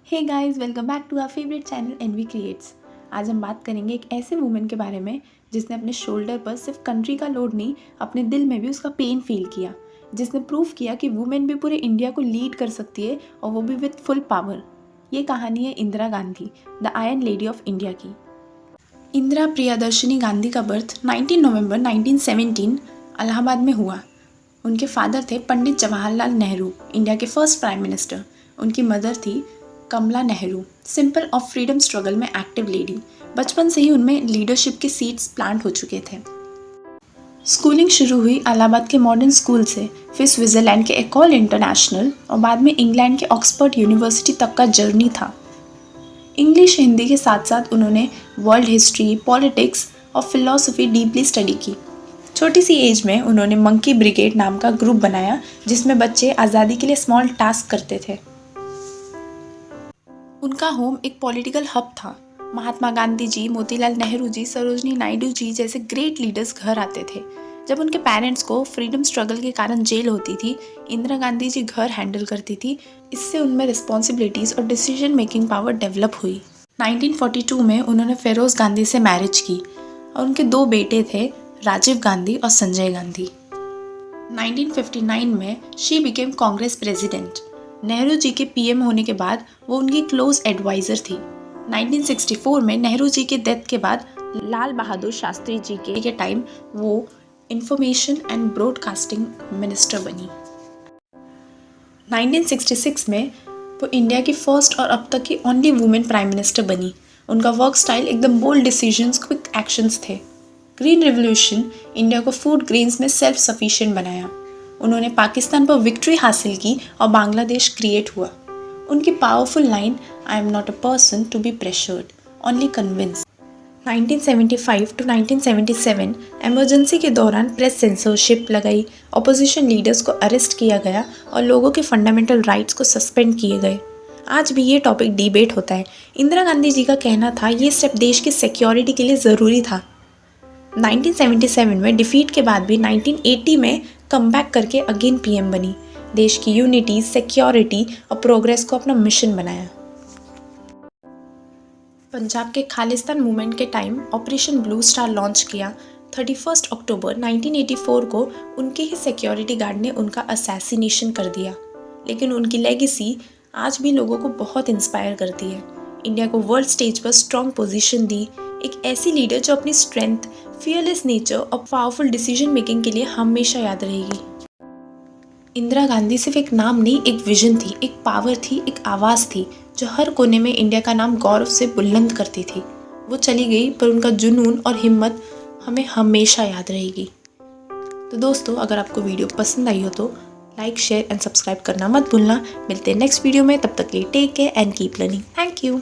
Hey guys, welcome back to our favourite channel NV creates. आज हम बात करेंगे एक ऐसे वुमेन के बारे में जिसने अपने शोल्डर पर सिर्फ कंट्री का लोड नहीं, अपने दिल में भी उसका पेन फील किया, जिसने प्रूव किया कि वुमेन भी पूरे इंडिया को लीड कर सकती है और वो भी विद फुल पावर। ये कहानी है Indira Gandhi, the iron lady of India की। इंदिरा प्रियदर्शनी गांधी का बर्थ 19 नवंबर 1917 इलाहाबाद में हुआ। उनके फादर थे पंडित जवाहरलाल नेहरू, इंडिया के फर्स्ट प्राइम मिनिस्टर। उनकी मदर थी कमला नेहरू, सिंपल और फ्रीडम स्ट्रगल में एक्टिव लेडी। बचपन से ही उनमें लीडरशिप के सीड्स प्लांट हो चुके थे। स्कूलिंग शुरू हुई इलाहाबाद के मॉडर्न स्कूल से, फिर स्विट्जरलैंड के एकोल इंटरनेशनल और बाद में इंग्लैंड के ऑक्सफोर्ड यूनिवर्सिटी तक का जर्नी था। इंग्लिश हिंदी के साथ साथ उन्होंने वर्ल्ड हिस्ट्री, पॉलिटिक्स और फिलॉसफी डीपली स्टडी की। छोटी सी एज में उन्होंने मंकी ब्रिगेड नाम का ग्रुप बनाया जिसमें बच्चे आज़ादी के लिए स्मॉल टास्क करते थे। उनका होम एक पॉलिटिकल हब था। महात्मा गांधी जी, मोतीलाल नेहरू जी, सरोजनी नायडू जी जैसे ग्रेट लीडर्स घर आते थे। जब उनके पेरेंट्स को फ्रीडम स्ट्रगल के कारण जेल होती थी, इंदिरा गांधी जी घर हैंडल करती थी। इससे उनमें रिस्पॉन्सिबिलिटीज़ और डिसीजन मेकिंग पावर डेवलप हुई। 1942 में उन्होंने फिरोज गांधी से मैरिज की और उनके 2 बेटे थे, राजीव गांधी और संजय गांधी। 1959 में she became Congress president. Nehru ji के पीएम होने के बाद वो उनकी क्लोज एडवाइज़र थी। 1964 में नेहरू जी के डेथ के बाद लाल बहादुर शास्त्री जी के टाइम वो इंफॉर्मेशन एंड ब्रॉडकास्टिंग मिनिस्टर बनी। 1966 में वो इंडिया की फर्स्ट और अब तक की ओनली वुमेन प्राइम मिनिस्टर बनी। उनका वर्क स्टाइल एकदम बोल्ड डिसीजंस, क्विक एक्शंस थे। ग्रीन रेवोल्यूशन इंडिया को फूड ग्रेन्स में सेल्फ सफिशिएंट बनाया। उन्होंने पाकिस्तान पर विक्ट्री हासिल की और बांग्लादेश क्रिएट हुआ। उनकी powerful line, I am not a person to be pressured, only convince. 1975 to 1977 emergency के दौरान प्रेस सेंसरशिप लगाई, ऑपोजिशन लीडर्स को अरेस्ट किया गया और लोगों के फंडामेंटल राइट्स को सस्पेंड किए गए। आज भी ये टॉपिक डिबेट होता है। इंदिरा गांधी जी का कहना था ये स्टेप देश की सिक्योरिटी के लिए ज़रूरी था। 1977 में डिफीट के बाद भी 1980 में कमबैक करके अगेन पीएम बनी। देश की यूनिटी, सिक्योरिटी और प्रोग्रेस को अपना मिशन बनाया। पंजाब के खालिस्तान मूवमेंट के time operation blue star launch किया। 31 अक्टूबर 1984 को उनके ही सिक्योरिटी गार्ड ने उनका असैसिनेशन कर दिया, लेकिन उनकी लेगेसी आज भी लोगों को बहुत इंस्पायर करती है। इंडिया को वर्ल्ड स्टेज पर स्ट्रॉन्ग पोजीशन दी। एक ऐसी लीडर जो अपनी स्ट्रेंथ, फियरलेस नेचर और पावरफुल डिसीजन मेकिंग के लिए हमेशा याद रहेगी। इंदिरा गांधी सिर्फ एक नाम नहीं, एक विजन थी, एक पावर थी, एक आवाज़ थी जो हर कोने में इंडिया का नाम गौरव से बुलंद करती थी। वो चली गई पर उनका जुनून और हिम्मत हमें हमेशा याद रहेगी। तो दोस्तों, अगर आपको वीडियो पसंद आई हो तो लाइक, शेयर एंड सब्सक्राइब करना मत भूलना। मिलते हैं नेक्स्ट वीडियो में, तब तक के लिए take care and keep learning. Thank you.